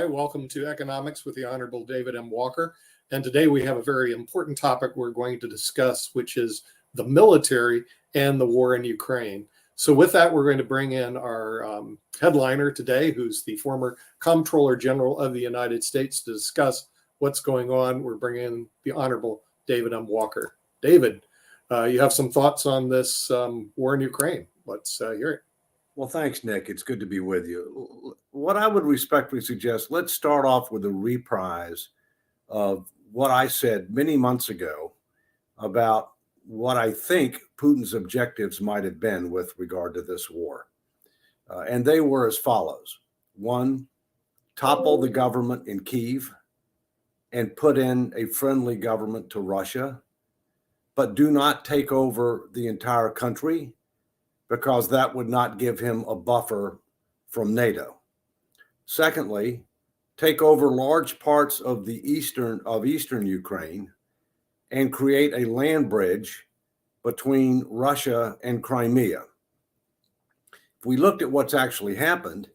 Hi, welcome to Economics with the Honorable David M. Walker. And today we have a very important topic we're going to discuss, which is the military and the war in Ukraine. So with that, we're going to bring in our headliner today, who's the former Comptroller General of the United States, to discuss what's going on. We're bringing in the Honorable David M. Walker. David, you have some thoughts on this war in Ukraine. Let's hear it. Well, thanks, Nick. It's good to be with you. What I would respectfully suggest, let's start off with a reprise of what I said many months ago about what I think Putin's objectives might have been with regard to this war. And they were as follows. One, topple the government in Kyiv and put in a friendly government to Russia, but do not take over the entire country, because that would not give him a buffer from NATO. Secondly, take over large parts of eastern Ukraine and create a land bridge between Russia and Crimea. If we looked at what's actually happened,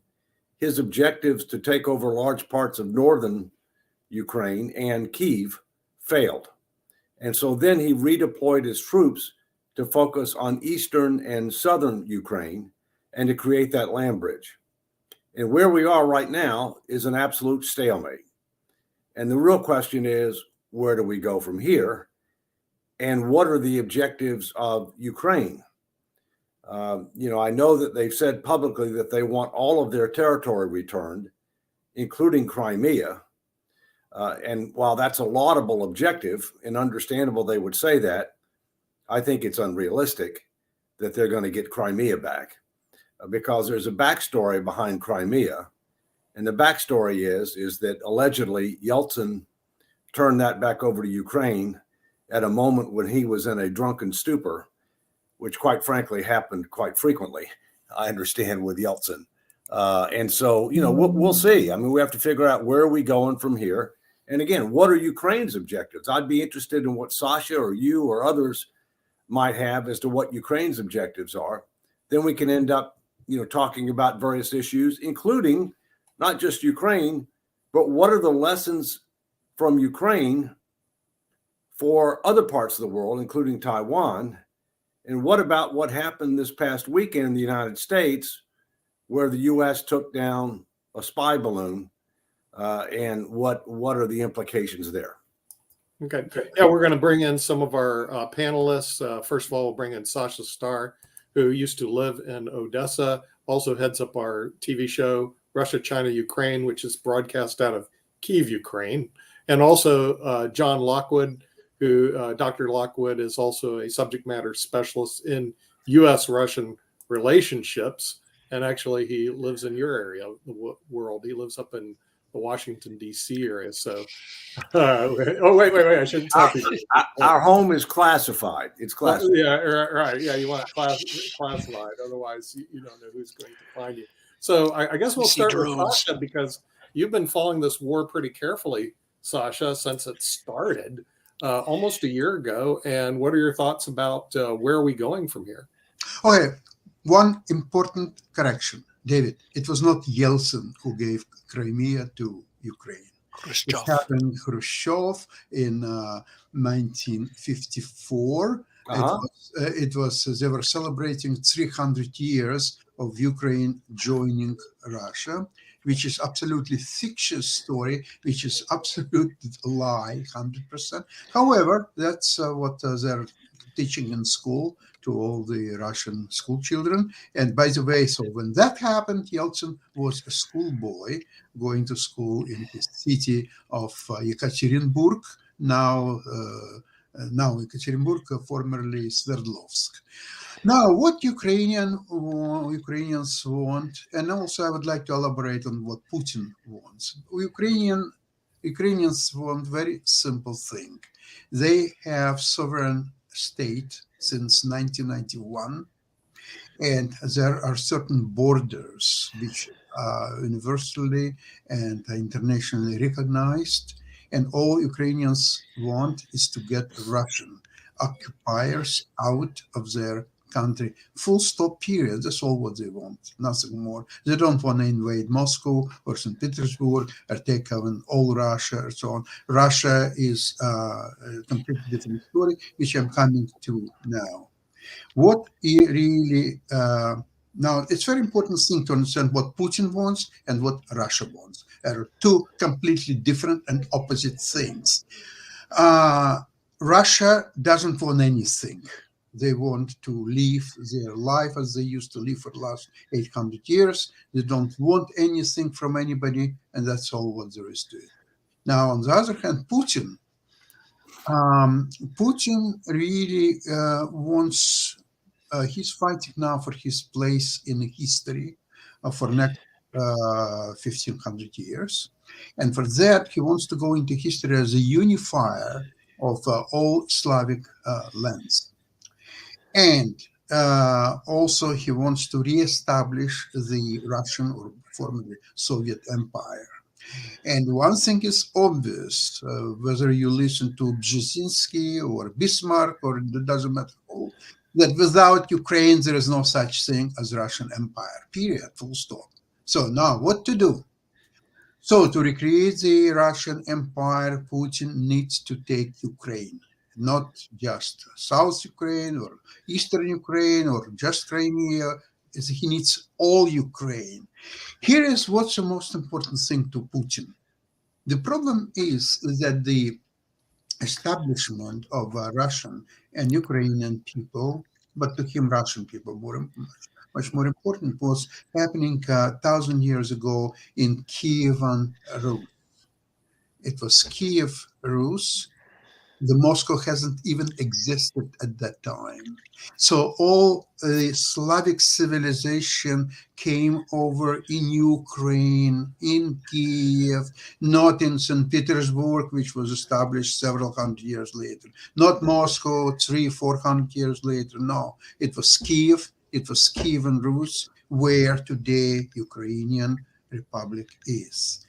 his objectives to take over large parts of northern Ukraine and Kyiv failed. And so then he redeployed his troops to focus on eastern and southern Ukraine and to create that land bridge. And where we are right now is an absolute stalemate. And the real question is, where do we go from here? And what are the objectives of Ukraine? I know that they've said publicly that they want all of their territory returned, including Crimea. And while that's a laudable objective and understandable, they would say that, I think it's unrealistic that they're going to get Crimea back, because there's a backstory behind Crimea. And the backstory is that allegedly Yeltsin turned that back over to Ukraine at a moment when he was in a drunken stupor, which quite frankly happened quite frequently, I understand, with Yeltsin. And so, we'll see. I mean, we have to figure out where are we going from here. And again, what are Ukraine's objectives? I'd be interested in what Sasha or you or others might have as to what Ukraine's objectives are. Then we can end up, talking about various issues, including not just Ukraine, but what are the lessons from Ukraine for other parts of the world, including Taiwan? And what about what happened this past weekend in the United States, where the U.S. took down a spy balloon, and what are the implications there? Okay. Yeah, we're going to bring in some of our panelists. First of all, we'll bring in Sasha Starr, who used to live in Odessa, also heads up our TV show, Russia, China, Ukraine, which is broadcast out of Kyiv, Ukraine. And also John Lockwood, who Dr. Lockwood is also a subject matter specialist in U.S.-Russian relationships. And actually, he lives in your area of the world. He lives up in the Washington, D.C. area. So, wait, I shouldn't tell people. Our home is classified. It's classified. Yeah, right. Yeah, you want it classified. Otherwise, you don't know who's going to find you. So I guess we'll start with Sasha, because you've been following this war pretty carefully, Sasha, since it started almost a year ago. And what are your thoughts about where are we going from here? Okay, one important correction. David, it was not Yeltsin who gave Crimea to Ukraine. Khrushchev. It happened Khrushchev in 1954. It was they were celebrating 300 years of Ukraine joining Russia, which is absolutely fictitious story, which is absolute lie, 100%. However, that's what they're teaching in school to all the Russian school children. And by the way, so when that happened, Yeltsin was a schoolboy going to school in the city of Yekaterinburg, now Yekaterinburg, formerly Sverdlovsk. Now, what Ukrainians want, and also I would like to elaborate on what Putin wants. Ukrainians want very simple thing. They have sovereign state since 1991, and there are certain borders which are universally and internationally recognized, and all Ukrainians want is to get Russian occupiers out of their country. Full stop, period. That's all what they want, nothing more. They don't want to invade Moscow or St. Petersburg or take over all Russia and so on. Russia is a completely different story, which I'm coming to now. What really now, it's very important thing to understand what Putin wants and what Russia wants. There are two completely different and opposite things. Russia doesn't want anything. They want to live their life as they used to live for the last 800 years. They don't want anything from anybody, and that's all what there is to it. Now, on the other hand, Putin really wants, he's fighting now for his place in history for next 1500 years. And for that, he wants to go into history as a unifier of all Slavic lands. And also he wants to reestablish the Russian or formerly Soviet Empire. And one thing is obvious, whether you listen to Brzezinski or Bismarck, or it doesn't matter who, that without Ukraine, there is no such thing as Russian Empire, period, full stop. So now what to do? So to recreate the Russian Empire, Putin needs to take Ukraine, not just South Ukraine or Eastern Ukraine or just Crimea. He needs all Ukraine. Here is what's the most important thing to Putin. The problem is that the establishment of Russian and Ukrainian people, but to him Russian people, much more important, was happening 1,000 years ago in Kievan Rus. It was Kiev Rus. The Moscow hasn't even existed at that time. So all the Slavic civilization came over in Ukraine, in Kiev, not in St. Petersburg, which was established several hundred years later, not Moscow 300-400 years later. No, it was Kiev, it was Kievan Rus, where today Ukrainian Republic is.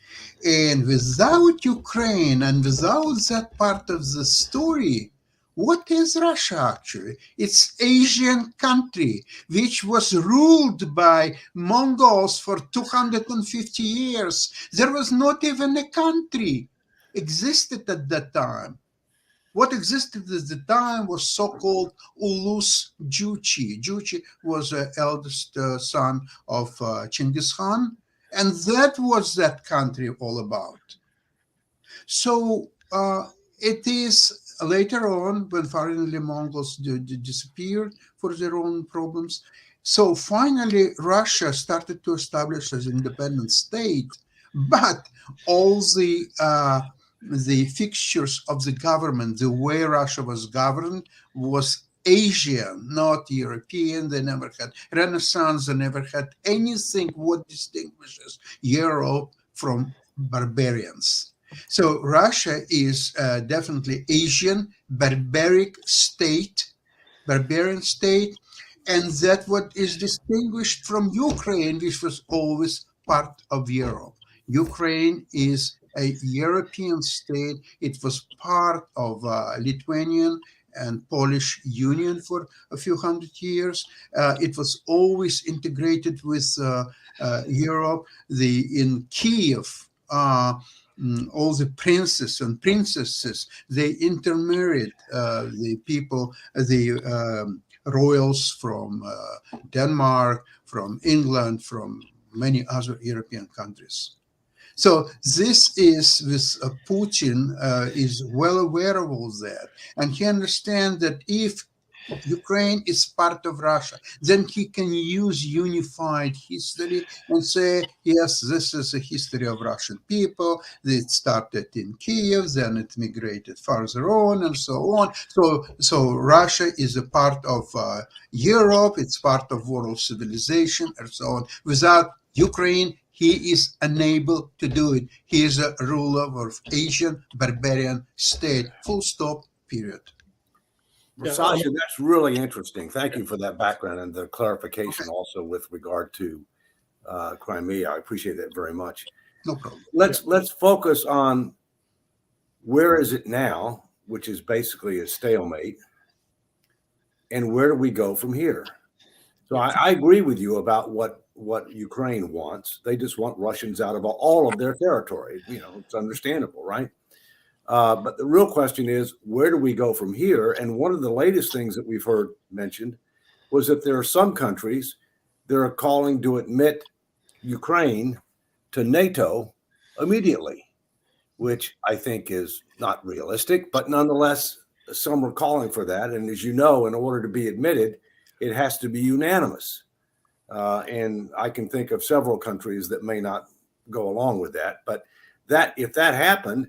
And without Ukraine and without that part of the story, what is Russia actually? It's Asian country which was ruled by Mongols for 250 years. There was not even a country existed at that time. What existed at the time was so-called Ulus Juchi. Juchi was the eldest son of Genghis Khan. And that was that country all about. So it is later on when finally Mongols disappeared for their own problems. So finally Russia started to establish as an independent state, but all the fixtures of the government, the way Russia was governed, was Asian, not European. They never had Renaissance. They never had anything what distinguishes Europe from barbarians. So Russia is definitely Asian, barbarian state, and that what is distinguished from Ukraine, which was always part of Europe. Ukraine is a European state. It was part of Lithuanian and Polish Union for a few hundred years. It was always integrated with Europe. In Kiev, all the princes and princesses, they intermarried the people, the royals from Denmark, from England, from many other European countries. So this is with Putin is well aware of all that, and he understands that if Ukraine is part of Russia, then he can use unified history and say, yes, this is a history of Russian people. It started in Kiev, then it migrated further on, and so on. So Russia is a part of Europe. It's part of world civilization, and so on. Without Ukraine, he is unable to do it. He is a ruler of Asian barbarian state. Full stop, period. Yeah, Sasha, that's really interesting. Thank you for that background and the clarification also with regard to Crimea. I appreciate that very much. No problem. Let's focus on where is it now, which is basically a stalemate. and where do we go from here? So I agree with you about what Ukraine wants. They just want Russians out of all of their territory. It's understandable, right? But the real question is, where do we go from here? And one of the latest things that we've heard mentioned was that there are some countries that are calling to admit Ukraine to NATO immediately, which I think is not realistic, but nonetheless, some are calling for that. And as you know, in order to be admitted, it has to be unanimous. And I can think of several countries that may not go along with that. But if that happened,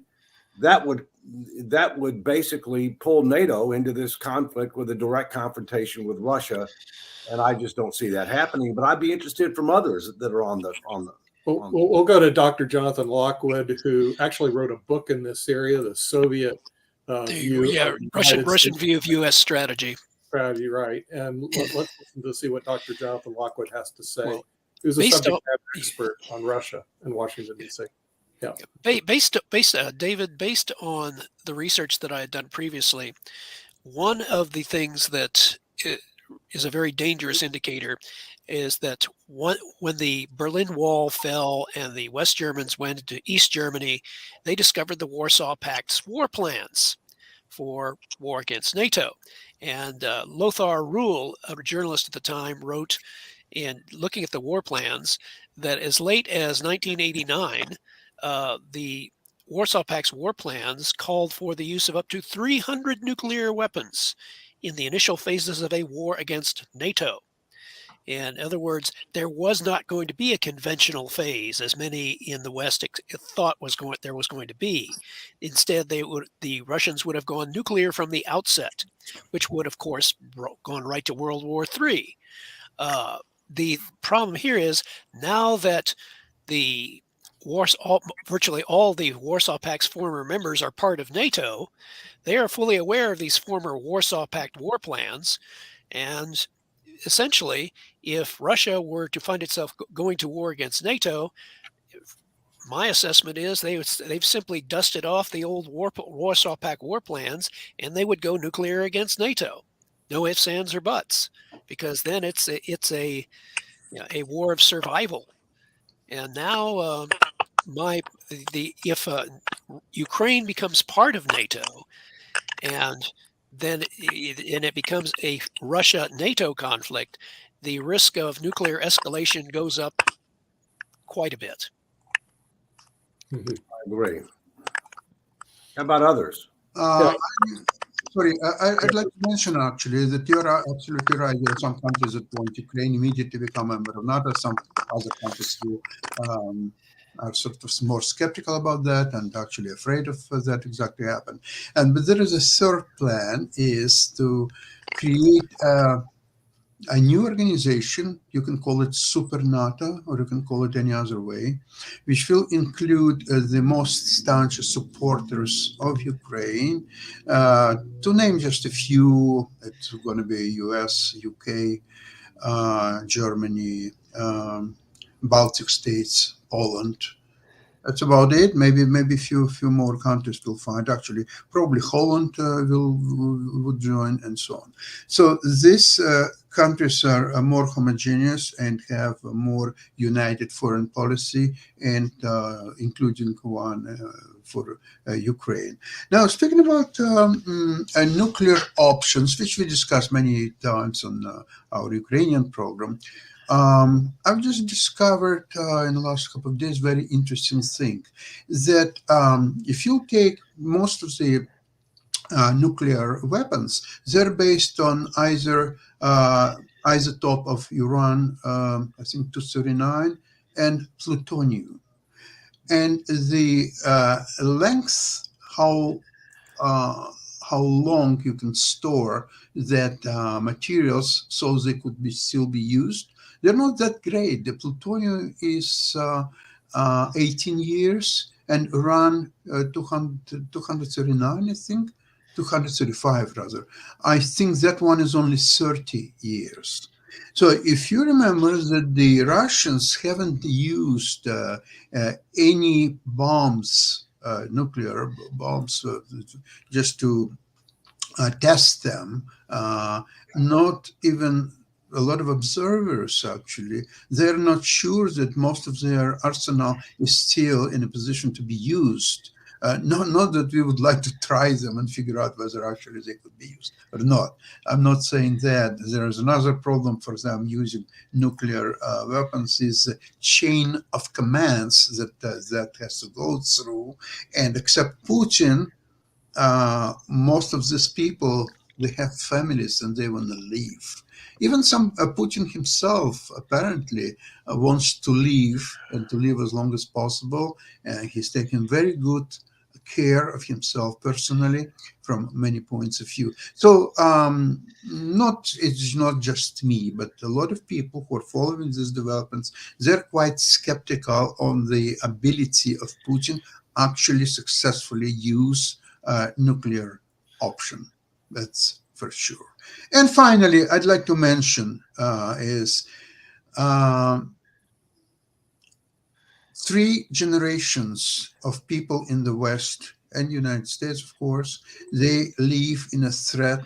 that would basically pull NATO into this conflict with a direct confrontation with Russia. And I just don't see that happening. But I'd be interested from others that are on the. We'll go to Dr. Jonathan Lockwood, who actually wrote a book in this area, the Soviet view. Yeah, Russian view of U.S. strategy. Strategy, right. And let's listen to see what Dr. Jonathan Lockwood has to say. Well, Who's a subject matter expert on Russia and Washington, D.C. Yeah. David, based on the research that I had done previously, one of the things that is a very dangerous indicator is that when the Berlin Wall fell and the West Germans went into East Germany, they discovered the Warsaw Pact's war plans for war against NATO. And Lothar Ruhl, a journalist at the time, wrote in looking at the war plans that as late as 1989, the Warsaw Pact's war plans called for the use of up to 300 nuclear weapons in the initial phases of a war against NATO. In other words, there was not going to be a conventional phase, as many in the West thought there was going to be. Instead, the Russians would have gone nuclear from the outset, which would, of course, gone right to World War III. The problem here is now that virtually all the Warsaw Pact's former members are part of NATO, they are fully aware of these former Warsaw Pact war plans, and essentially, if Russia were to find itself going to war against NATO, my assessment is they've simply dusted off the old Warsaw Pact war plans, and they would go nuclear against NATO. No ifs, ands, or buts, because then it's a war of survival. And now, if Ukraine becomes part of NATO, and it becomes a Russia-NATO conflict, the risk of nuclear escalation goes up quite a bit. I agree. How about others? Sorry, I'd like to mention actually that you're absolutely right. There are some countries that want Ukraine immediately to become a member of NATO. Some other countries who are sort of more skeptical about that and actually afraid of that exactly happen. But there is a third plan, is to create a new organization. You can call it Super NATO, or you can call it any other way, which will include the most staunch supporters of Ukraine. To name just a few, it's going to be US, UK, Germany, Baltic states, Poland. That's about it. Maybe a few more countries will find. Actually, probably Holland would join, and so on. So these countries are more homogeneous and have a more united foreign policy, and including one for Ukraine. Now, speaking about nuclear options, which we discussed many times on our Ukrainian program, I've just discovered in the last couple of days very interesting thing, that if you take most of the nuclear weapons, they're based on either isotope of uranium, I think 239, and plutonium. And the length, how long you can store that materials so they could still be used, they're not that great. The plutonium is 18 years, and uranium 239, I think, 235 rather. I think that one is only 30 years. So if you remember that the Russians haven't used any bombs, nuclear bombs, just to test them. Not even a lot of observers, actually, they're not sure that most of their arsenal is still in a position to be used. Not that we would like to try them and figure out whether actually they could be used or not. I'm not saying that. There is another problem for them using nuclear weapons is the chain of commands that has to go through. And except Putin, most of these people, they have families and they want to leave. Even some Putin himself apparently wants to leave and to live as long as possible. He's taking very good care of himself personally from many points of view. So it's not just me, but a lot of people who are following these developments, they're quite skeptical on the ability of Putin actually successfully use nuclear option. That's for sure. And finally, I'd like to mention is 3 generations of people in the West and United States, of course, they live in a threat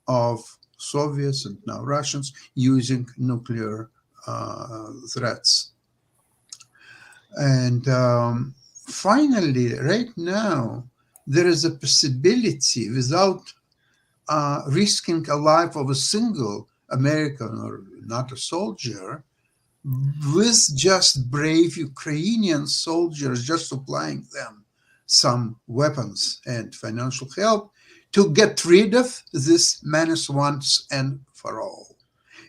of Soviets and now Russians using nuclear threats. And finally, right now, there is a possibility without risking a life of a single American or NATO soldier, with just brave Ukrainian soldiers just supplying them some weapons and financial help to get rid of this menace once and for all.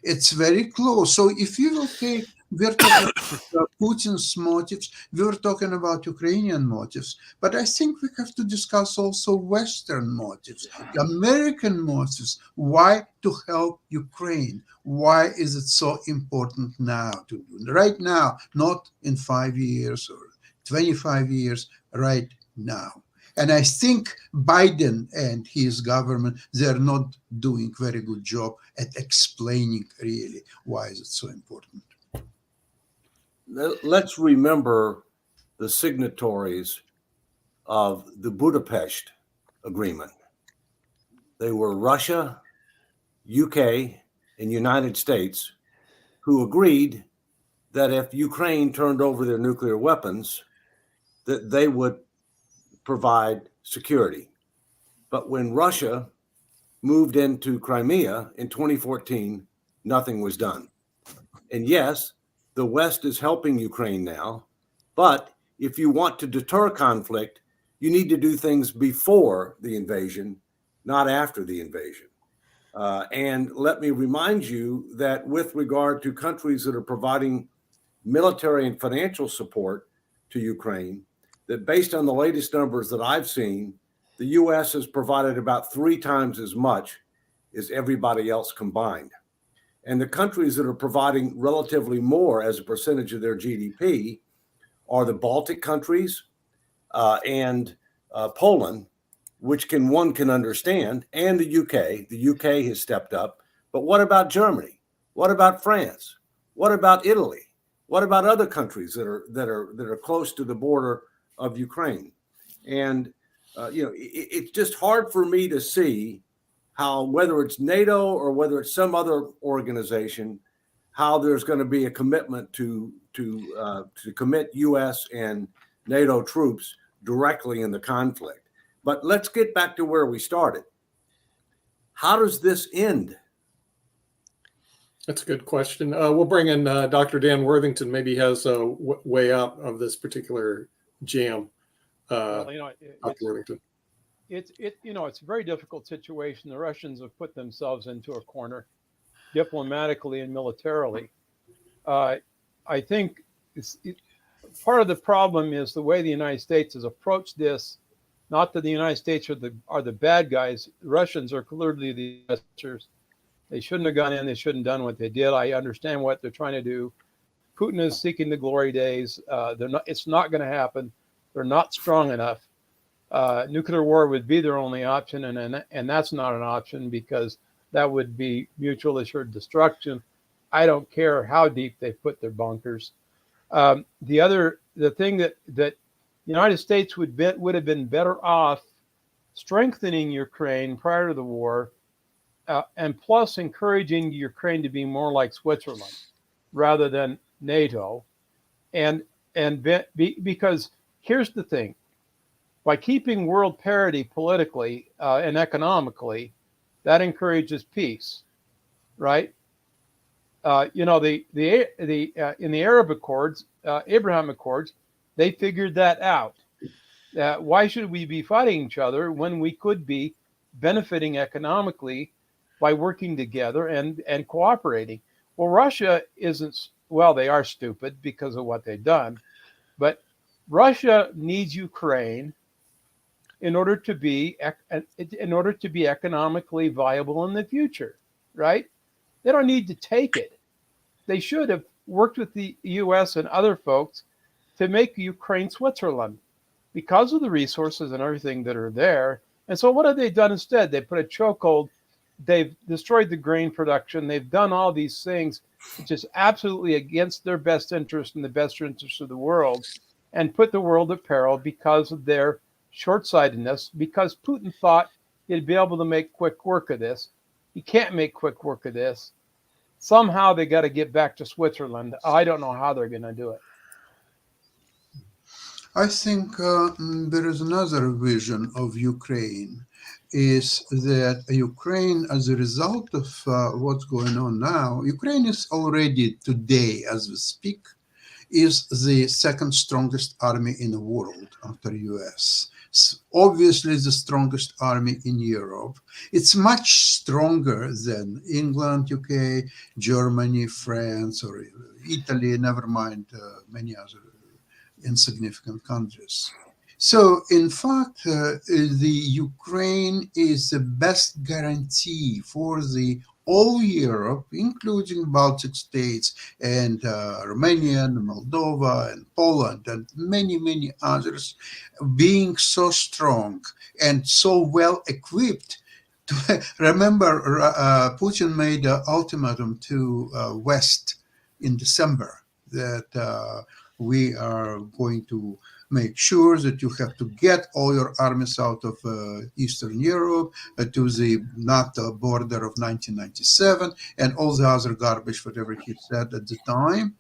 It's very close. So if you will take, we're talking about Putin's motives, we were talking about Ukrainian motives, but I think we have to discuss also Western motives, American motives. Why to help Ukraine? Why is it so important now to do? Right now, not in 5 years or 25 years, right now. And I think Biden and his government, they're not doing a very good job at explaining really why is it so important. Let's remember the signatories of the Budapest Agreement. They were Russia, UK, and United States, who agreed that if Ukraine turned over their nuclear weapons, that they would provide security. But when Russia moved into Crimea in 2014, nothing was done. And yes, the West is helping Ukraine now, but if you want to deter conflict, you need to do things before the invasion, not after the invasion. And let me remind you that with regard to countries that are providing military and financial support to Ukraine, that based on the latest numbers that I've seen, the U.S. has provided about 3 times as much as everybody else combined. And the countries that are providing relatively more as a percentage of their GDP are the Baltic countries and Poland, which one can understand, and the UK. The UK has stepped up. But what about Germany? What about France? What about Italy? What about other countries that are close to the border of Ukraine? And it's just hard for me to see how, whether it's NATO or whether it's some other organization, how there's going to be a commitment to commit U.S. and NATO troops directly in the conflict. But let's get back to where we started. How does this end? That's a good question. We'll bring in Dr. Dan Worthington. Maybe he has a way out of this particular jam. Dr. Worthington. It's a very difficult situation. The Russians have put themselves into a corner, diplomatically and militarily. I think part of the problem is the way the United States has approached this. Not that the United States are the bad guys. The Russians are clearly the aggressors. They shouldn't have gone in. They shouldn't have done what they did. I understand what they're trying to do. Putin is seeking the glory days. It's not going to happen. They're not strong enough. Nuclear war would be their only option, and that's not an option because that would be mutually assured destruction. I don't care how deep they put their bunkers. The thing that the United States would have been better off strengthening Ukraine prior to the war, and plus encouraging Ukraine to be more like Switzerland rather than NATO. Because here's the thing, by keeping world parity politically and economically, that encourages peace, right? In the Arab Accords, Abraham Accords, they figured that out. Why should we be fighting each other when we could be benefiting economically by working together and cooperating? Well, Russia isn't, well, they are stupid because of what they've done, but Russia needs Ukraine in order to be economically viable in the future, right? They don't need to take it. They should have worked with the U.S. and other folks to make Ukraine Switzerland because of the resources and everything that are there. And so what have they done instead? They put a chokehold. They've destroyed the grain production. They've done all these things, which is absolutely against their best interest and the best interest of the world, and put the world at peril because of their short-sightedness, because Putin thought he'd be able to make quick work of this. He can't make quick work of this. Somehow they got to get back to Switzerland. I don't know how they're going to do it. I think there is another vision of Ukraine, is that Ukraine, as a result of what's going on now, Ukraine is already today, as we speak, is the second strongest army in the world after US. Obviously the strongest army in Europe. It's much stronger than England, UK, Germany, France, or Italy, never mind many other insignificant countries. So in fact, the Ukraine is the best guarantee for the all Europe, including Baltic states and Romania and Moldova and Poland and many, many others, being so strong and so well equipped. Remember, Putin made an ultimatum to West in December that we are going to make sure that you have to get all your armies out of Eastern Europe to the NATO border of 1997 and all the other garbage, whatever he said at the time.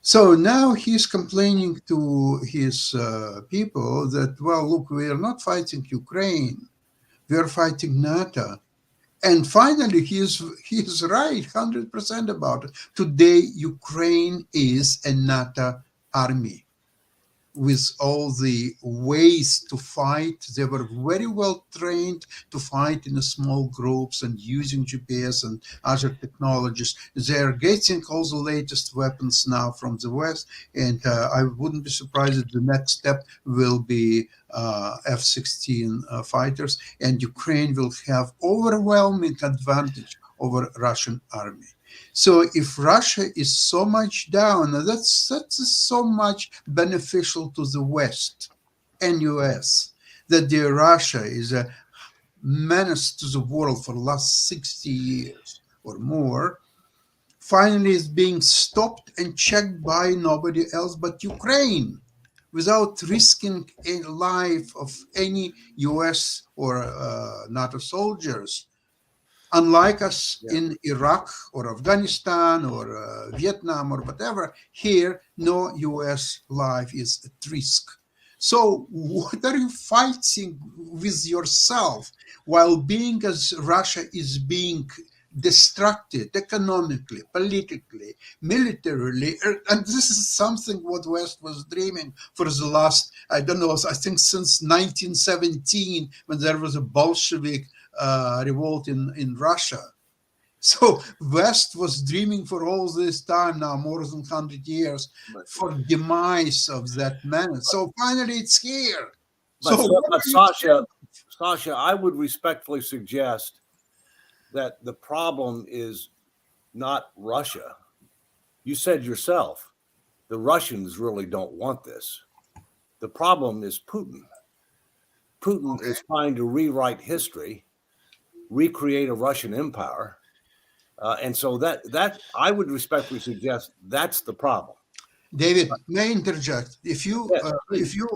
So now he's complaining to his people that, well, look, we are not fighting Ukraine, we are fighting NATO. And finally, he's right, 100% about it. Today, Ukraine is a NATO army with all the ways to fight. They were very well trained to fight in small groups and using GPS and other technologies. They're getting all the latest weapons now from the West, and I wouldn't be surprised if the next step will be F-16 fighters, and Ukraine will have overwhelming advantage over Russian army. So if Russia is so much down, that's so much beneficial to the West and US, that the Russia is a menace to the world for the last 60 years or more, finally is being stopped and checked by nobody else but Ukraine, without risking a life of any US or NATO soldiers. Unlike us in Iraq or Afghanistan or Vietnam or whatever, here no US life is at risk. So what are you fighting with yourself while being as Russia is being destructed economically, politically, militarily? And this is something what West was dreaming for the last, I don't know, I think since 1917, when there was a Bolshevik revolt in Russia. So West was dreaming for all this time now, more than 100 years, for demise of that menace. So finally it's here. But Sasha, I would respectfully suggest that the problem is not Russia. You said yourself, the Russians really don't want this. The problem is Putin. Putin is trying to rewrite history, recreate a Russian empire, and so that I would respectfully suggest that's the problem. David, may I interject? If you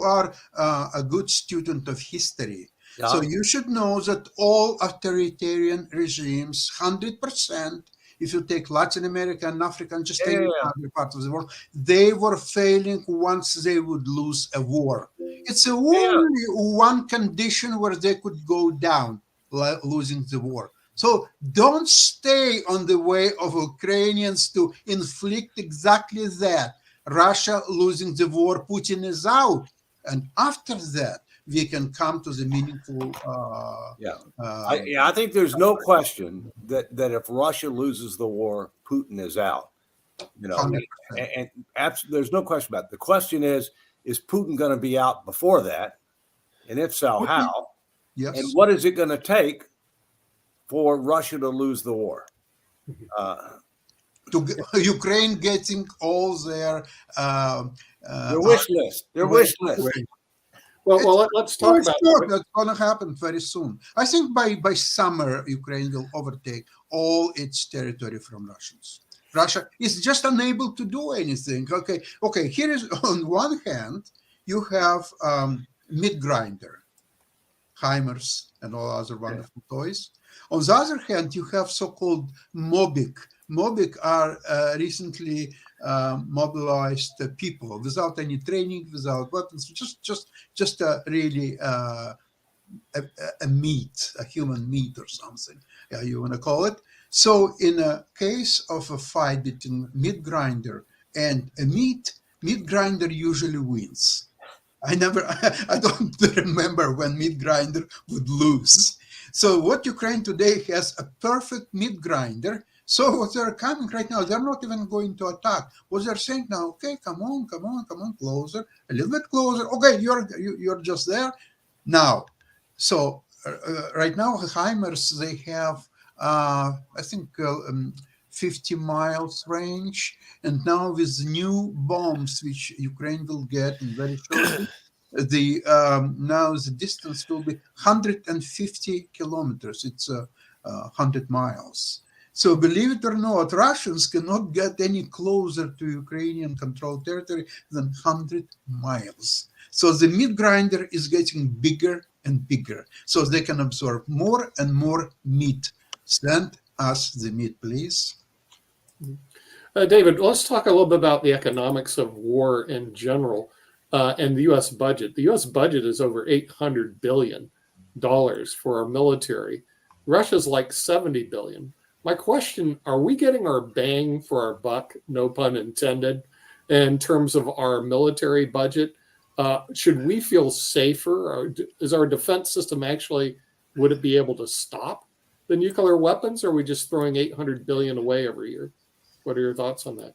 are a good student of history, So you should know that all authoritarian regimes, 100%, if you take Latin America and Africa and just any other part of the world, they were failing once they would lose a war. It's only one condition where they could go down, losing the war. So don't stay on the way of Ukrainians to inflict exactly that. Russia losing the war, Putin is out. And after that, we can come to the meaningful. I think there's no question that if Russia loses the war, Putin is out. You know, and there's no question about it. The question is Putin going to be out before that? And if so, how? Yes. And what is it going to take for Russia to lose the war? To Ukraine getting all their wish list. Their wish list. Well, let's talk about it. That's going to happen very soon. I think by summer, Ukraine will overtake all its territory from Russians. Russia is just unable to do anything. Okay. Here is, on one hand, you have meat grinder, Heimers, and all other wonderful toys. On the other hand, you have so-called Mobic. Mobic are recently mobilized people without any training, without weapons, just really a meat, a human meat or something, you want to call it. So in a case of a fight between meat grinder and a meat grinder usually wins. I don't remember when meat grinder would lose. So what Ukraine today has a perfect meat grinder. So what they're coming right now, they're not even going to attack. What they're saying now, okay, come on, closer, a little bit closer. Okay, you're just there now. So right now, Heimers, they have, I think, 50 miles range. And now with new bombs, which Ukraine will get in very shortly, now the distance will be 150 kilometers. It's 100 miles. So believe it or not, Russians cannot get any closer to Ukrainian controlled territory than 100 miles. So the meat grinder is getting bigger and bigger, so they can absorb more and more meat. Send us the meat, please. David, let's talk a little bit about the economics of war in general and the U.S. budget. The U.S. budget is over $800 billion for our military. Russia's like $70 billion. My question, are we getting our bang for our buck, no pun intended, in terms of our military budget? Should we feel safer? Or is our defense system actually, would it be able to stop the nuclear weapons? Or are we just throwing $800 billion away every year? What are your thoughts on that?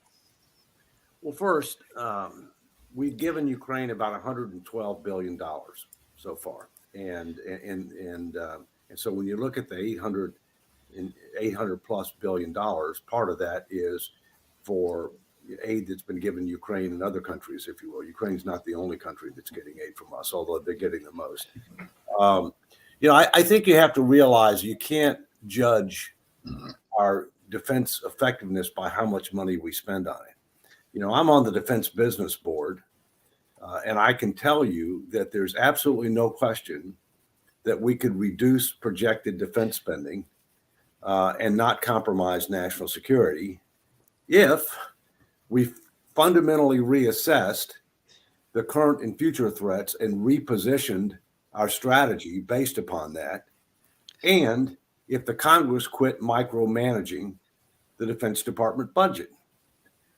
Well, first, we've given Ukraine about $112 billion so far. And so when you look at the $800 plus billion, part of that is for aid that's been given Ukraine and other countries, if you will. Ukraine's not the only country that's getting aid from us, although they're getting the most. I think you have to realize you can't judge our defense effectiveness by how much money we spend on it. I'm on the Defense Business Board, and I can tell you that there's absolutely no question that we could reduce projected defense spending and not compromise national security if we fundamentally reassessed the current and future threats and repositioned our strategy based upon that, and if the Congress quit micromanaging the Defense Department budget.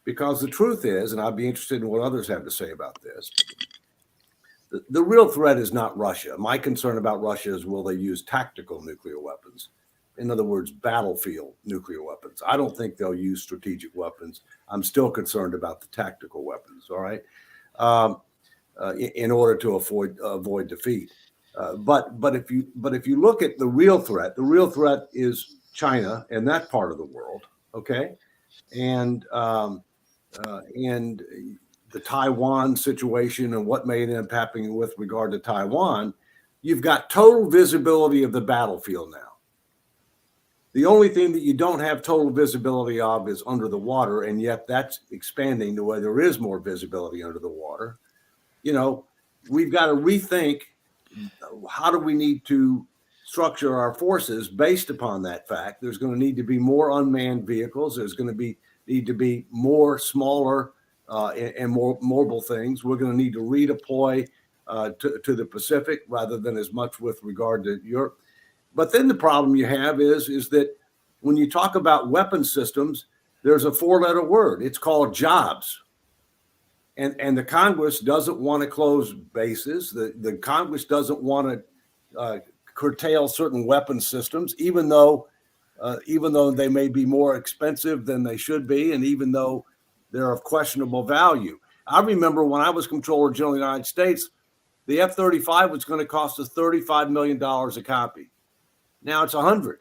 Because the truth is, and I'd be interested in what others have to say about this, the real threat is not Russia. My concern about Russia is, will they use tactical nuclear weapons? In other words, battlefield nuclear weapons. I don't think they'll use strategic weapons. I'm still concerned about the tactical weapons, all right, in order to avoid defeat. But if you look at the real threat is China and that part of the world, okay, and the Taiwan situation and what may end up happening with regard to Taiwan. You've got total visibility of the battlefield now. The only thing that you don't have total visibility of is under the water, and yet that's expanding to where there is more visibility under the water. We've got to rethink how do we need to structure our forces based upon that fact? There's going to need to be more unmanned vehicles. There's going to need to be more smaller and more mobile things. We're going to need to redeploy to the Pacific rather than as much with regard to Europe. But then the problem you have is that when you talk about weapon systems, there's a 4-letter word. It's called jobs. And the Congress doesn't want to close bases. The Congress doesn't want to curtail certain weapon systems, even though they may be more expensive than they should be, and even though they're of questionable value. I remember when I was Comptroller General of the United States, the F-35 was going to cost us $35 million a copy. Now it's 100.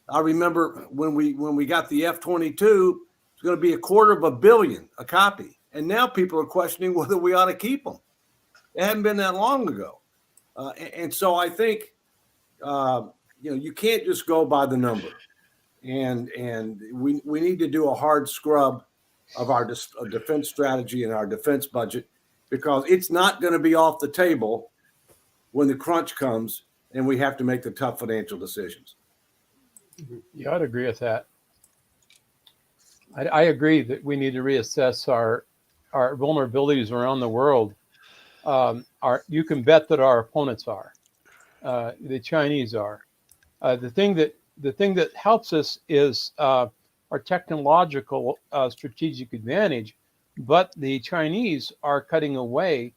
I remember when we got the F-22, it's going to be $250 million a copy. And now people are questioning whether we ought to keep them. It hadn't been that long ago. And so I think, you can't just go by the number. And we need to do a hard scrub of our defense strategy and our defense budget, because it's not going to be off the table when the crunch comes and we have to make the tough financial decisions. Yeah, I'd agree with that. I agree that we need to reassess our vulnerabilities around the world. You can bet that our opponents are. The Chinese are. The thing that helps us is our technological strategic advantage, but the Chinese are cutting away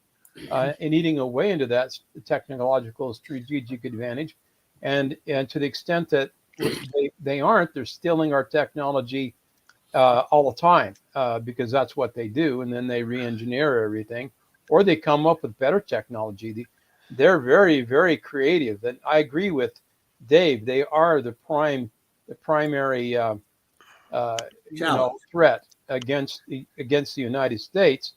and eating away into that technological strategic advantage, and to the extent that they aren't, they're stealing our technology all the time because that's what they do, and then they re-engineer everything, or they come up with better technology. They're very, very creative, and I agree with Dave. They are the primary threat against the United States,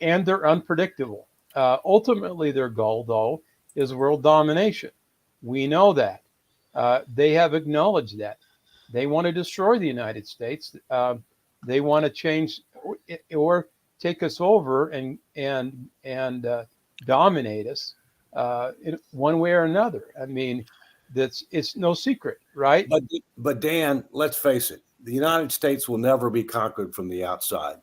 and they're unpredictable. Ultimately, their goal, though, is world domination. We know that. They have acknowledged that. They want to destroy the United States. They want to change or take us over and dominate us in one way or another. I mean, it's no secret, right? But Dan, let's face it, the United States will never be conquered from the outside.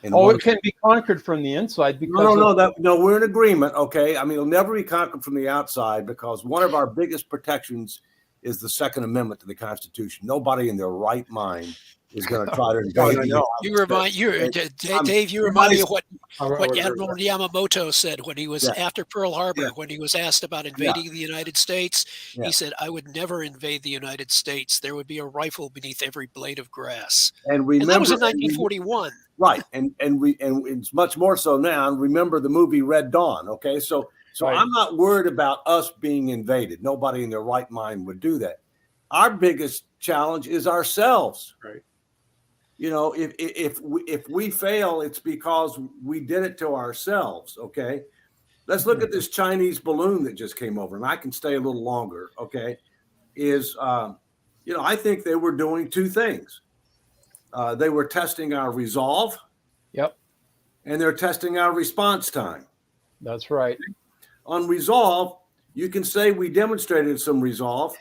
It can be conquered from the inside because no, we're in agreement. Okay, I mean, it'll never be conquered from the outside because one of our biggest protections is the Second Amendment to the Constitution. Nobody in their right mind is going to try to invade. Dave. You remind me of what Admiral Yamamoto said when he was after Pearl Harbor. When he was asked about invading the United States, he said, "I would never invade the United States. There would be a rifle beneath every blade of grass." And that was in 1941. Right, and it's much more so now. And remember the movie Red Dawn. Okay, so right. I'm not worried about us being invaded. Nobody in their right mind would do that. Our biggest challenge is ourselves. Right. If we fail, it's because we did it to ourselves. Okay, let's look at this Chinese balloon that just came over, and I can stay a little longer. Okay, I think they were doing two things. They were testing our resolve. Yep. And they're testing our response time. That's right. On resolve, you can say we demonstrated some resolve,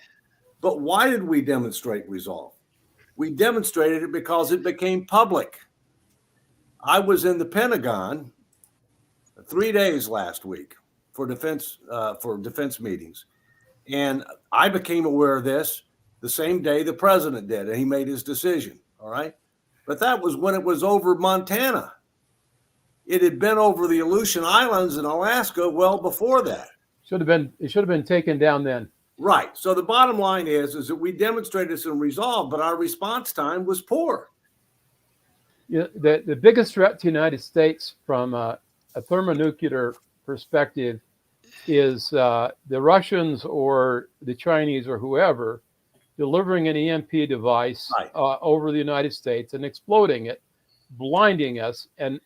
but why did we demonstrate resolve? We demonstrated it because it became public. I was in the Pentagon 3 days last week for defense meetings, and I became aware of this the same day the president did, and he made his decision. All right, but that was when it was over Montana. It had been over the Aleutian Islands in Alaska well before that. It should have been taken down then. Right. So the bottom line is that we demonstrated some resolve, but our response time was poor. Yeah, the biggest threat to the United States from a thermonuclear perspective is the Russians or the Chinese or whoever delivering an EMP device over the United States and exploding it, blinding us and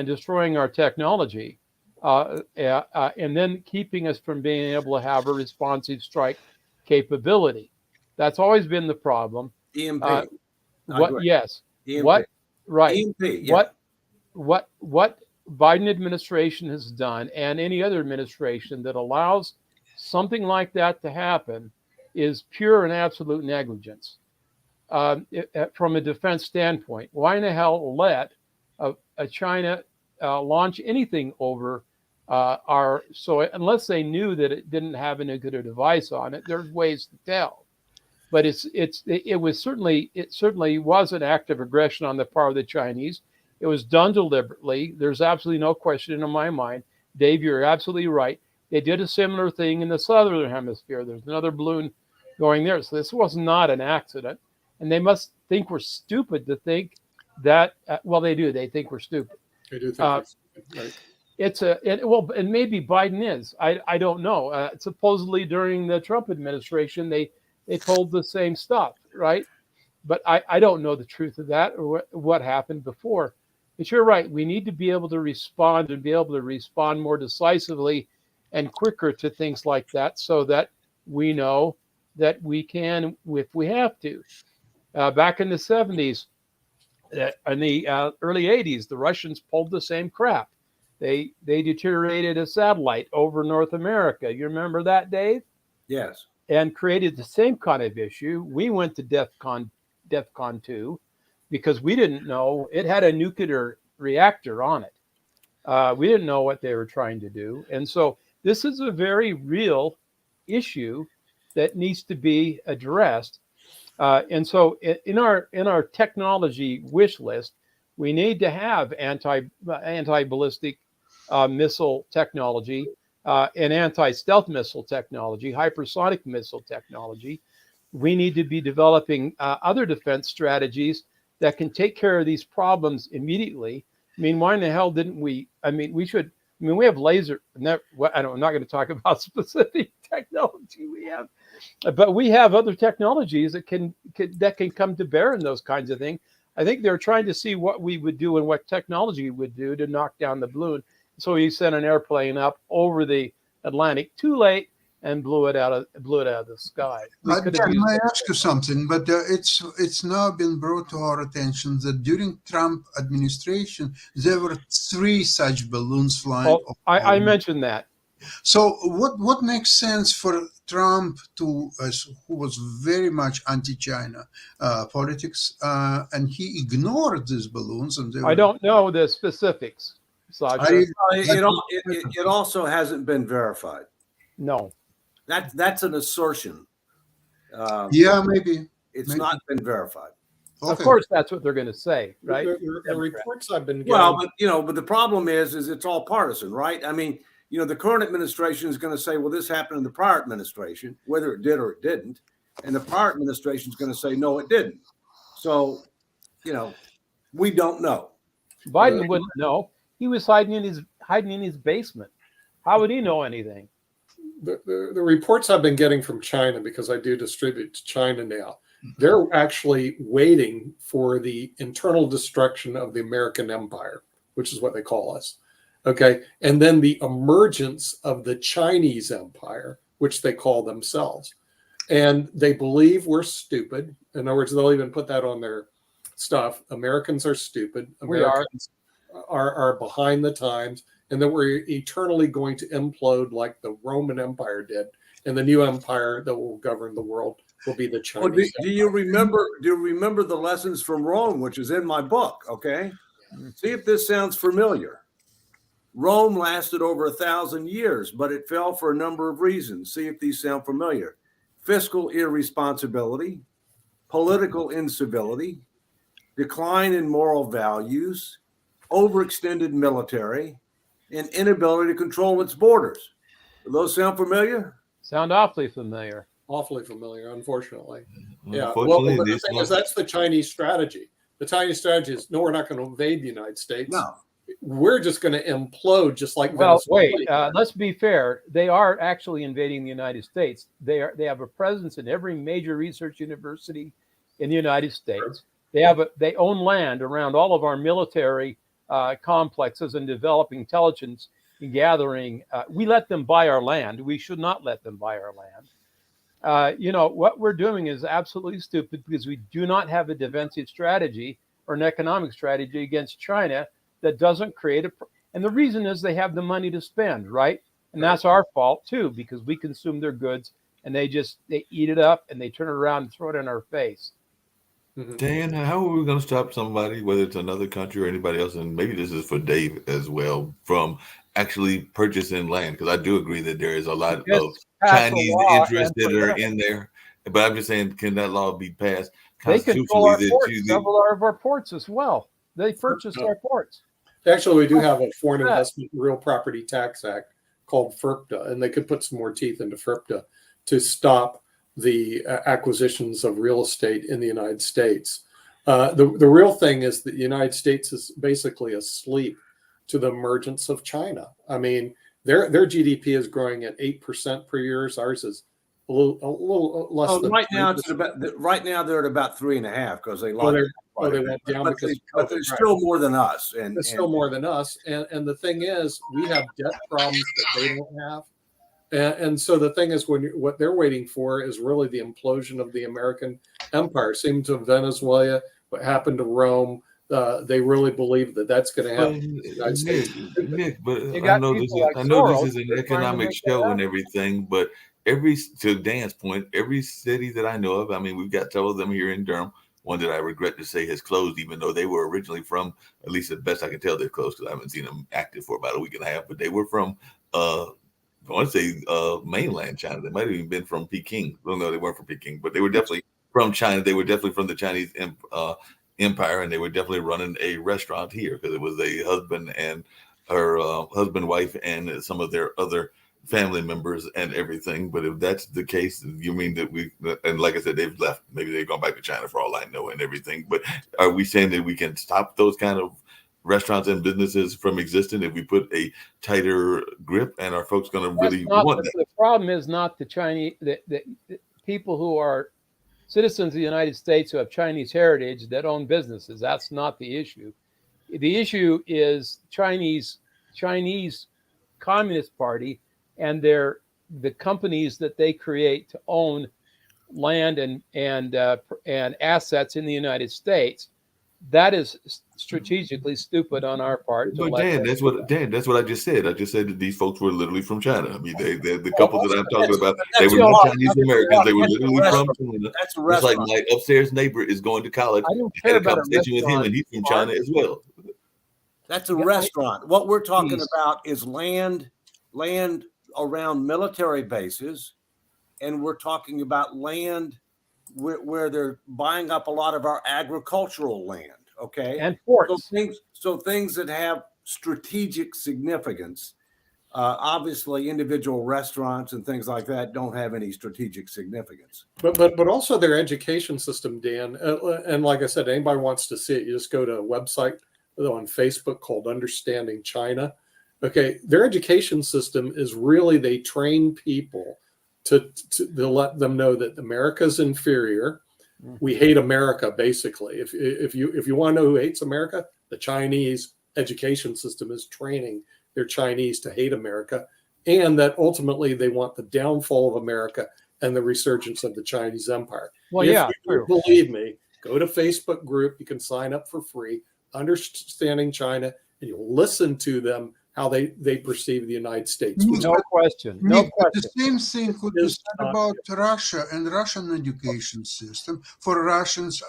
destroying our technology, and then keeping us from being able to have a responsive strike capability. That's always been the problem. EMP. Yes. EMP. What? Right. EMP. Yeah. What Biden administration has done, and any other administration that allows something like that to happen, is pure and absolute negligence. From a defense standpoint, why in the hell let a China launch anything over so unless they knew that it didn't have a nuclear device on it, there's ways to tell. But it certainly was an act of aggression on the part of the Chinese. It was done deliberately. There's absolutely no question in my mind. Dave, you're absolutely right. They did a similar thing in the southern hemisphere. There's another balloon going there. So this was not an accident. And they must think we're stupid to think that, well, they do. They think we're stupid. I do think that's right. And maybe Biden is. I don't know. Supposedly during the Trump administration, they told the same stuff, right? But I don't know the truth of that or what happened before. But you're right. We need to be able to respond and be able to respond more decisively and quicker to things like that, so that we know that we can, if we have to. Back in the 70s, in the early 80s, the Russians pulled the same crap. They deteriorated a satellite over North America. You remember that, Dave? Yes. And created the same kind of issue. We went to DEFCON 2 because we didn't know it had a nuclear reactor on it. We didn't know what they were trying to do. And so this is a very real issue that needs to be addressed. And so in our technology wish list, we need to have anti-ballistic missile technology and anti-stealth missile technology, hypersonic missile technology. We need to be developing other defense strategies that can take care of these problems immediately. I mean, why in the hell didn't we? I mean, we should. I mean, we have laser. I'm not going to talk about specific technology we have, but we have other technologies that can come to bear in those kinds of things. I think they're trying to see what we would do and what technology would do to knock down the balloon. So he sent an airplane up over the Atlantic too late and blew it out of the sky. Dan, may I ask you something? But it's now been brought to our attention that during Trump administration there were 3 such balloons flying. Oh, I mentioned that. So what makes sense for Trump who was very much anti-China politics, and he ignored these balloons? And I don't know the specifics. It also hasn't been verified. No. That's an assertion. Yeah, maybe. It's not been verified. Okay. Of course, that's what they're going to say, right? The reports I've been getting. Well, but the problem is it's all partisan, right? I mean, the current administration is going to say, well, this happened in the prior administration, whether it did or it didn't. And the prior administration is going to say, no, it didn't. So, we don't know. Biden wouldn't know. He was hiding in his basement. How would he know anything? The reports I've been getting from China, because I do distribute to China now, they're actually waiting for the internal destruction of the American empire, which is what they call us. Okay. And then the emergence of the Chinese empire, which they call themselves. And they believe we're stupid. In other words, they'll even put that on their stuff. Americans are stupid. Americans are behind the times. And that we're eternally going to implode like the Roman Empire did. And the new empire that will govern the world will be the Chinese. Do you remember the lessons from Rome, which is in my book? Okay. See if this sounds familiar. Rome lasted over 1,000 years, but it fell for a number of reasons. See if these sound familiar. Fiscal irresponsibility, political incivility, decline in moral values, overextended military, and inability to control its borders. Do those sound familiar? Sound awfully familiar. Awfully familiar, unfortunately. Yeah. Unfortunately, Well, the thing is, that's the Chinese strategy. The Chinese strategy is, no, we're not going to invade the United States. No. We're just going to implode just like Well, Venezuela. wait. Let's be fair. They are actually invading the United States. They have a presence in every major research university in the United States. They own land around all of our military complexes and develop intelligence and gathering. We let them buy our land. We should not let them buy our land. What we're doing is absolutely stupid because we do not have a defensive strategy or an economic strategy against China that doesn't create And the reason is they have the money to spend, right? And that's our fault too, because we consume their goods and they eat it up and they turn it around and throw it in our face. Mhm. Dan, how are we going to stop somebody, whether it's another country or anybody else, and maybe this is for Dave as well, from actually purchasing land? Because I do agree that there is a lot Just of pass a Chinese law interests and that are prevent it. in there. But I'm just saying, can that law be passed They control constitutionally our that ports, you several of our ports as well. They purchased No. our ports. Actually, we do have a Foreign Yeah. Investment and Real Property Tax Act called FIRPTA, and they could put some more teeth into FIRPTA to stop the acquisitions of real estate in the United States. The real thing is that the United States is basically asleep to the emergence of China. I mean, their GDP is growing at 8% per year. Ours is a little less Oh, than right now it's 3%. at about right now they're at about 3.5 because they Well, lost. they went down but, because but of they're COVID, right. still more than us, and It's still more than us. And the thing is, we have debt problems that they don't have. And so the thing is, what they're waiting for is really the implosion of the American empire. Same to Venezuela, what happened to Rome. They really believe that that's going to But happen to the United States. Nick, but You I got know people this is like I know this Soros is an that are trying to economic make that show and happen. everything, but to Dan's point, every city that I know of, I mean, we've got several of them here in Durham. One that I regret to say has closed, even though they were originally from, at least the best I can tell, they're closed because I haven't seen them active for about a week and a half. But they were from, I want to say, mainland China. They might have even been from Peking. Well, no, they weren't from Peking, but they were definitely from China. They were definitely from the Chinese empire, and they were definitely running a restaurant here because it was a husband and her husband, wife, and some of their other family members and everything. But if that's the case, you mean that and like I said, they've left. Maybe they've gone back to China for all I know and everything. But are we saying that we can stop those kind of restaurants and businesses from existing if we put a tighter grip, and are folks going to really want that? The problem is not the Chinese, the people who are citizens of the United States who have Chinese heritage that own businesses. That's not the issue. The issue is Chinese Communist Party and the companies that they create to own land and assets in the United States. That is strategically stupid on our part. But Dan, that's what I just said. I just said that these folks were literally from China. I mean, the couple that I'm talking about, they were not Chinese Americans. They were literally from China. that's a Just like restaurant. my upstairs neighbor is going to college. I don't I had care a about a conversation with him, and he's from China as well. That's a restaurant. What we're talking Please. about is land around military bases, and we're talking about land where they're buying up a lot of our agricultural land. Okay, and ports. So things that have strategic significance. Obviously, individual restaurants and things like that don't have any strategic significance. But also their education system, Dan. And like I said, anybody wants to see it, you just go to a website on Facebook called Understanding China. Okay, their education system is really, they train people to let them know that America's inferior. We hate America, basically. If you want to know who hates America, the Chinese education system is training their Chinese to hate America, and that ultimately they want the downfall of America and the resurgence of the Chinese empire. Well, If yeah, you true. believe me, go to Facebook group. You can sign up for free, Understanding China, and you'll listen to them how they perceive the United States. Nick, No question. No Nick, but the question. same thing could be Is said not about Russia and Russian education system. For Russians,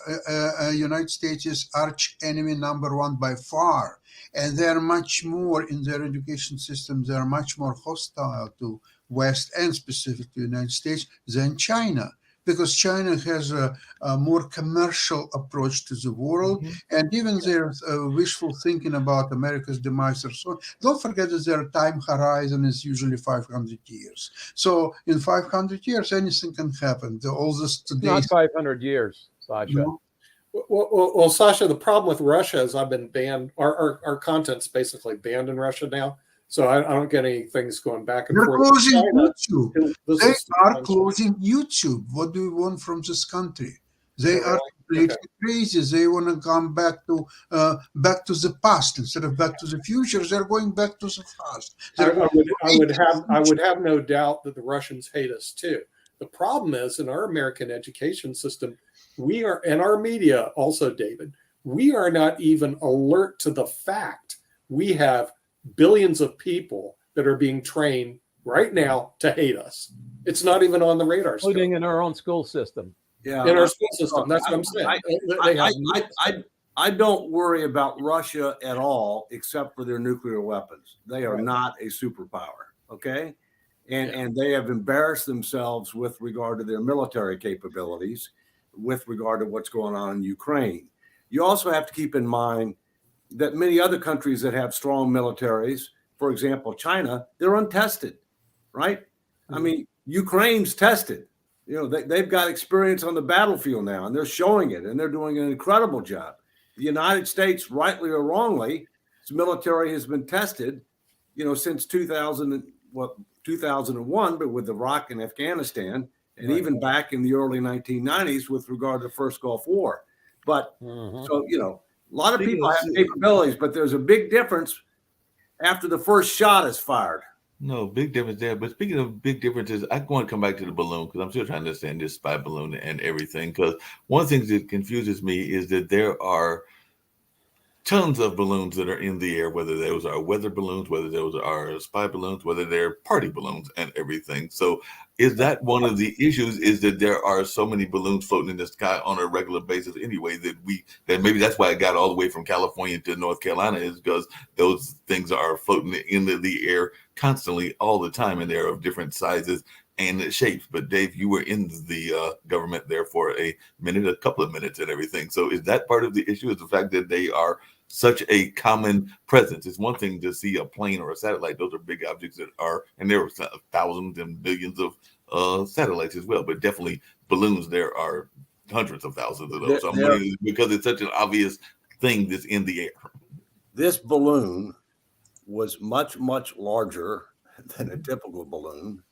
United States is arch enemy number one by far, and they're much more in their education system. They're much more hostile to West and specifically United States than China, because China has a more commercial approach to the world, and even their wishful thinking about America's demise or so on. Don't forget that their time horizon is usually 500 years. So in 500 years, anything can happen. All this today. Not 500 years, Sasha. No. Well, Sasha, the problem with Russia is I've been banned. Our content's basically banned in Russia now, so I don't get any things going back and They're forth. closing China, YouTube. this They is- are closing YouTube. What do we want from this country? They Oh, are really? completely crazy. They want to come back to the past instead of back to the future. They're going back to the past. I They're would have no doubt that the Russians hate us too. The problem is in our American education system, we are, and our media also, David, we are not even alert to the fact we have billions of people that are being trained right now to hate us. It's not even on the radar screen. Including in our own school system. Yeah, In our school system. That's what I'm saying. They have I don't worry about Russia at all, except for their nuclear weapons. They are not a superpower, okay? And they have embarrassed themselves with regard to their military capabilities, with regard to what's going on in Ukraine. You also have to keep in mind that many other countries that have strong militaries, for example, China, they're untested, right? I mean, Ukraine's tested. You know, they've got experience on the battlefield now, and they're showing it, and they're doing an incredible job. The United States, rightly or wrongly, its military has been tested, you know, since 2001, but with Iraq and Afghanistan, and even back in the early 1990s with regard to the first Gulf War. But so, you know, a lot of people have capabilities, but there's a big difference after the first shot is fired. No, big difference there. But speaking of big differences, I want to come back to the balloon because I'm still trying to understand this spy balloon and everything. Because one thing that confuses me is that there are tons of balloons that are in the air, whether those are weather balloons, whether those are spy balloons, whether they're party balloons and everything. So is that one of the issues, is that there are so many balloons floating in the sky on a regular basis anyway, that maybe that's why it got all the way from California to North Carolina, is because those things are floating in the air constantly all the time, and they're of different sizes and shapes. But Dave, you were in the government there for a couple of minutes and everything. So is that part of the issue, is the fact that they are such a common presence? It's one thing to see a plane or a satellite. Those are big objects that are, and there are thousands and billions of satellites as well, but definitely balloons, there are hundreds of thousands of those. So I'm wondering, because it's such an obvious thing that's in the air. This balloon was much, much larger than a typical balloon,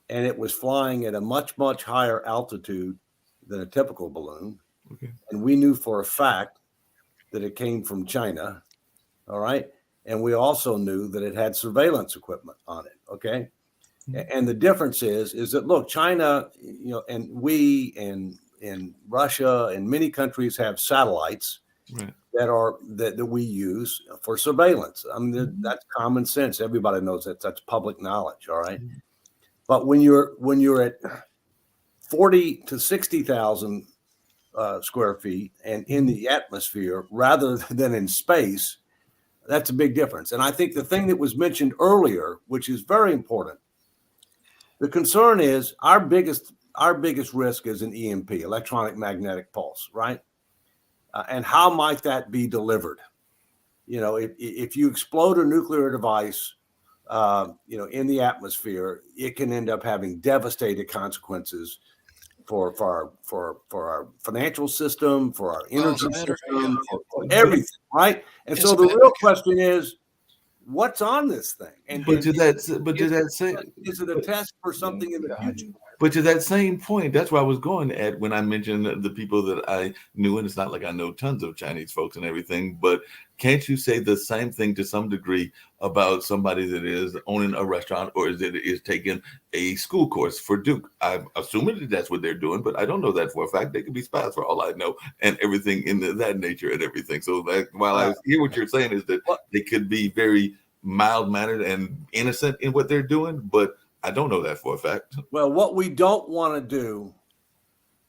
and it was flying at a much, much higher altitude than a typical balloon. Okay. And we knew for a fact that it came from China. All right. And we also knew that it had surveillance equipment on it. Okay. Mm-hmm. And the difference is that, look, China, you know, and we and Russia and many countries have satellites that we use for surveillance. I mean, that's common sense. Everybody knows that. That's public knowledge. All right. Mm-hmm. But when you're at 40 to 60,000 square feet and in the atmosphere rather than in space, that's a big difference. And I think the thing that was mentioned earlier, which is very important, the concern is our biggest risk is an EMP, electronic magnetic pulse, right? And how might that be delivered? You know, if you explode a nuclear device, you know, in the atmosphere, it can end up having devastating consequences for our financial system, for our energy system, for everything, right? And so the real question is, what's on this thing? And is it a test for something in the future? But to that same point, that's where I was going at when I mentioned the people that I knew, and it's not like I know tons of Chinese folks and everything, but can't you say the same thing to some degree about somebody that is owning a restaurant or is taking a school course for Duke? I'm assuming that that's what they're doing, but I don't know that for a fact. They could be spies for all I know, and everything in that nature and everything. So that, while I hear what you're saying is that they could be very mild-mannered and innocent in what they're doing, but I don't know that for a fact. Well, what we don't want to do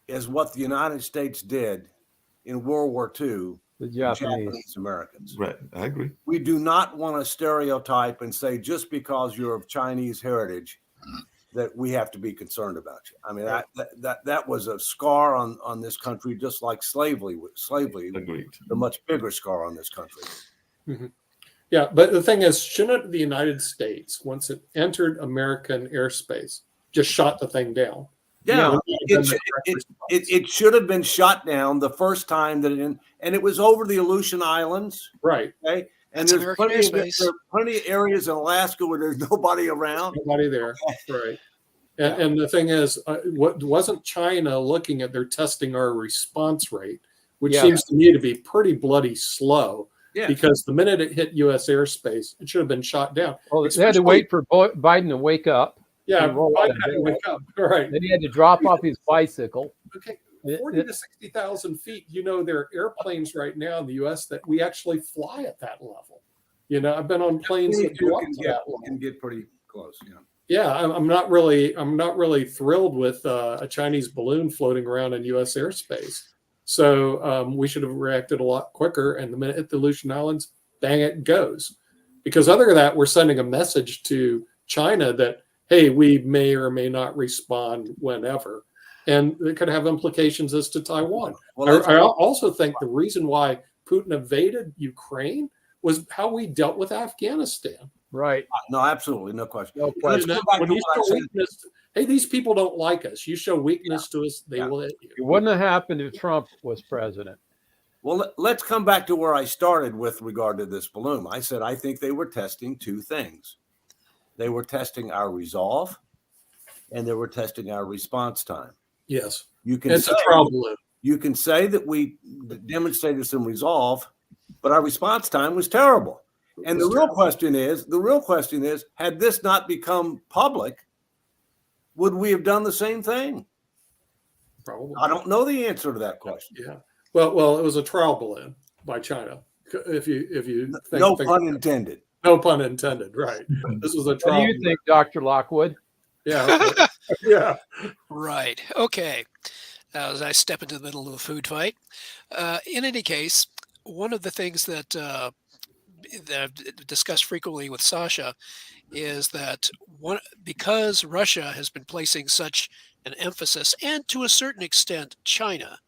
is what the United States did in World War II, the Japanese Americans. Right, I agree. We do not want to stereotype and say just because you're of Chinese heritage that we have to be concerned about you. I mean, that was a scar on this country, just like slavery, Agreed. The much bigger scar on this country. Mm-hmm. Yeah, but the thing is, shouldn't the United States, once it entered American airspace, just shot the thing down? Yeah, it should have been shot down the first time and it was over the Aleutian Islands. Right. Okay. And there's plenty of areas in Alaska where there's nobody around. Nobody there. Right. And the thing is, what wasn't China looking at? They're testing our response rate, which seems to me to be pretty bloody slow. Yeah. Because the minute it hit U.S. airspace, it should have been shot down. Well, they had to wait for Biden to wake up. Yeah, Biden had to wake up. All right. Then he had to drop off his bicycle. Okay, 40 to 60,000 feet. You know, there are airplanes right now in the U.S. that we actually fly at that level. You know, I've been on planes that go up can to get, that long. can get pretty close. Yeah. Yeah, I'm not really thrilled with a Chinese balloon floating around in U.S. airspace. So we should have reacted a lot quicker. And the minute it hit the Aleutian Islands, bang, it goes. Because other than that, we're sending a message to China that, hey, we may or may not respond whenever. And it could have implications as to Taiwan. Well, I also think the reason why Putin invaded Ukraine was how we dealt with Afghanistan. Right. no, absolutely, no question. No You question. know, when you show weakness, hey, these people don't like us. You show weakness to us, they will hit It you. wouldn't have happened if Trump was president. Well, let's come back to where I started with regard to this balloon. I said I think they were testing two things. They were testing our resolve, and they were testing our response time. Yes, You can it's say, a trial balloon. you can say that we demonstrated some resolve, but our response time was terrible. And the real question is, had this not become public, would we have done the same thing? Probably. I don't know the answer to that question. Yeah. Well, it was a trial balloon by China. If you think, No pun intended. no pun intended. Right. This was a What do trial. you think, Dr. Lockwood? Yeah. Yeah. Right. Okay. As I step into the middle of the food fight. In any case, one of the things that I've discussed frequently with Sasha is that because Russia has been placing such an emphasis, and to a certain extent, China,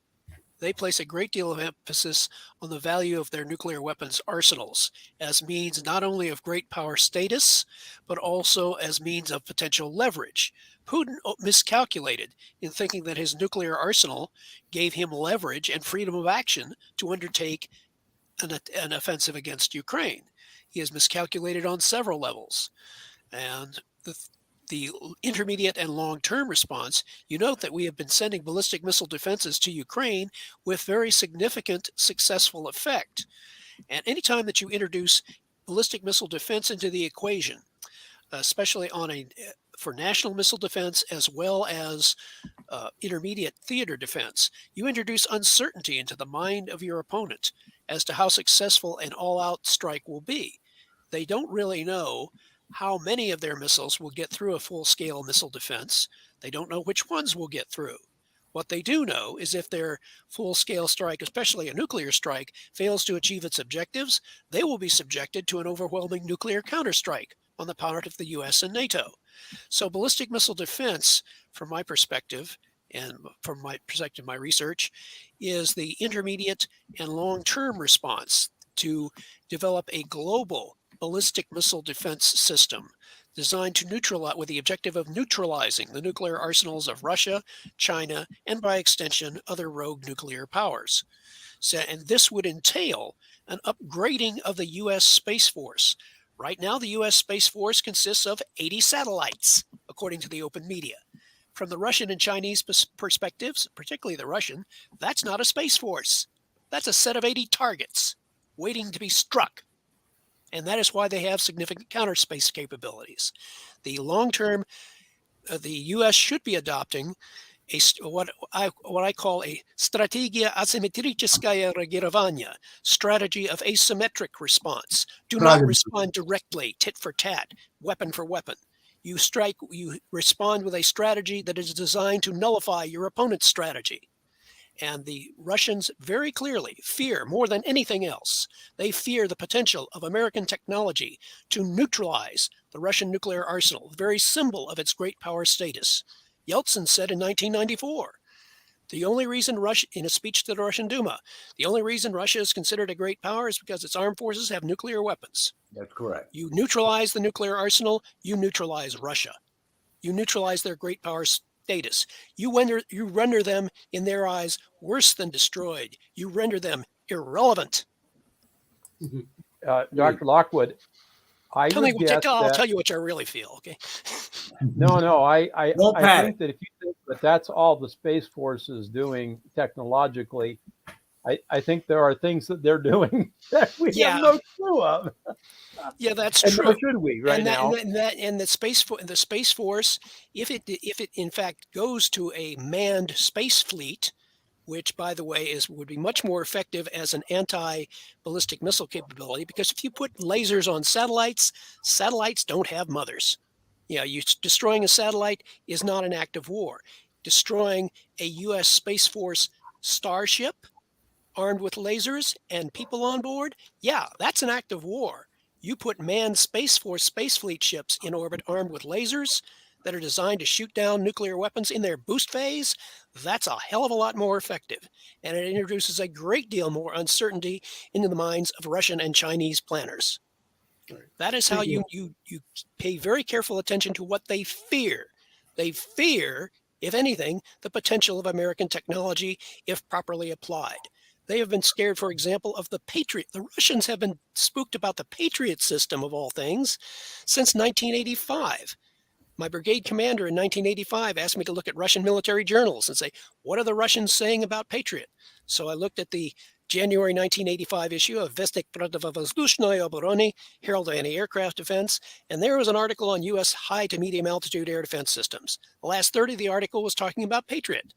they place a great deal of emphasis on the value of their nuclear weapons arsenals as means not only of great power status, but also as means of potential leverage. Putin miscalculated in thinking that his nuclear arsenal gave him leverage and freedom of action to undertake an offensive against Ukraine. He has miscalculated on several levels. And the intermediate and long-term response, you note that we have been sending ballistic missile defenses to Ukraine with very significant successful effect. And anytime that you introduce ballistic missile defense into the equation, especially for national missile defense as well as intermediate theater defense, you introduce uncertainty into the mind of your opponent as to how successful an all-out strike will be. They don't really know how many of their missiles will get through a full-scale missile defense. They don't know which ones will get through. What they do know is if their full-scale strike, especially a nuclear strike, fails to achieve its objectives, they will be subjected to an overwhelming nuclear counterstrike on the part of the US and NATO. So ballistic missile defense, from my perspective, and from my perspective, my research, is the intermediate and long-term response to develop a global ballistic missile defense system designed to neutralize, with the objective of neutralizing the nuclear arsenals of Russia, China, and by extension, other rogue nuclear powers. So, and this would entail an upgrading of the U.S. Space Force. Right now, the U.S. Space Force consists of 80 satellites, according to the open media. From the Russian and Chinese perspectives, particularly the Russian, that's not a Space Force. That's a set of 80 targets waiting to be struck. And that is why they have significant counter-space capabilities. The long-term, the U.S. should be adopting what I call a strategia asymmetricheskaya reagирования, strategy of asymmetric response. Do not respond directly, tit for tat, weapon for weapon. You respond with a strategy that is designed to nullify your opponent's strategy. And the Russians very clearly fear, more than anything else, they fear the potential of American technology to neutralize the Russian nuclear arsenal, the very symbol of its great power status. Yeltsin said in 1994, the only reason Russia, in a speech to the Russian Duma, the only reason Russia is considered a great power is because its armed forces have nuclear weapons. That's correct. You neutralize the nuclear arsenal, you neutralize Russia. You neutralize their great power status. You render them, in their eyes, worse than destroyed. You render them irrelevant. Dr. Lockwood, I'll tell you what I really feel, okay? No, I think that if you think that that's all the Space Force is doing technologically, I think there are things that they're doing that we have no clue of. Yeah, that's and true. Nor should we now? And the Space Force, if it in fact goes to a manned space fleet, which, by the way, would be much more effective as an anti-ballistic missile capability, because if you put lasers on satellites, satellites don't have mothers. Yeah, destroying a satellite is not an act of war. Destroying a U.S. Space Force starship armed with lasers and people on board, yeah, that's an act of war. You put manned Space Force Space Fleet ships in orbit armed with lasers that are designed to shoot down nuclear weapons in their boost phase, that's a hell of a lot more effective. And it introduces a great deal more uncertainty into the minds of Russian and Chinese planners. That is how you pay very careful attention to what they fear. They fear, if anything, the potential of American technology if properly applied. They have been scared, for example, of the Patriot. The Russians have been spooked about the Patriot system, of all things, since 1985. My brigade commander in 1985 asked me to look at Russian military journals and say, what are the Russians saying about Patriot? So I looked at the January 1985 issue of Vestnik Protivovozdushnoye Oborony, Herald of Anti-Aircraft Defense, and there was an article on U.S. high to medium altitude air defense systems. The last third of the article was talking about Patriot.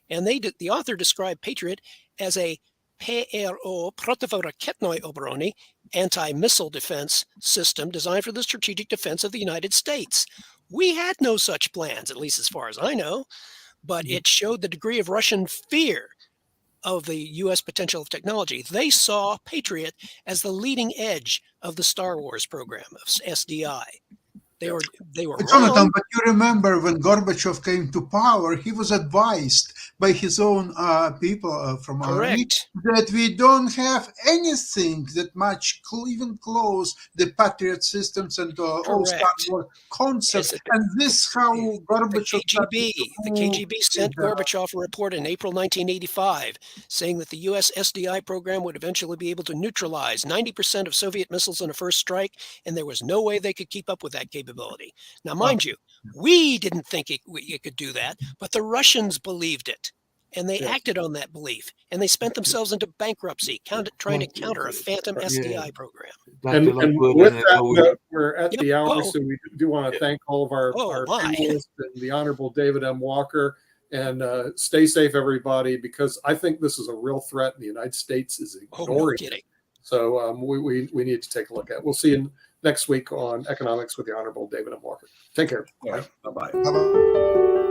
And the author described Patriot as a PRO, Protivoraketnoye Obrony, anti-missile defense system designed for the strategic defense of the United States. We had no such plans, at least as far as I know, but it showed the degree of Russian fear of the U.S. potential of technology. They saw Patriot as the leading edge of the Star Wars program of SDI. They were Jonathan, wrong. but you remember when Gorbachev came to power, he was advised by his own people from army Correct. that we don't have anything that much even close the Patriot systems and all Star Correct. Wars concepts. Yes, And this how The Gorbachev KGB sent Gorbachev a report in April 1985 saying that the U.S. SDI program would eventually be able to neutralize 90% of Soviet missiles in a first strike, and there was no way they could keep up with that capability. Now, mind you, we didn't think it could do that, but the Russians believed it, and they acted on that belief, and they spent themselves into bankruptcy trying to counter a phantom SDI program. And with that note, we're at the hour, so we do want to thank all of our panelists and the Honorable David M. Walker. And stay safe, everybody, because I think this is a real threat, and the United States is ignoring it. So we need to take a look at it. We'll see you next week on Economics with the Honorable David M. Walker. Take care. Bye-bye. Bye-bye.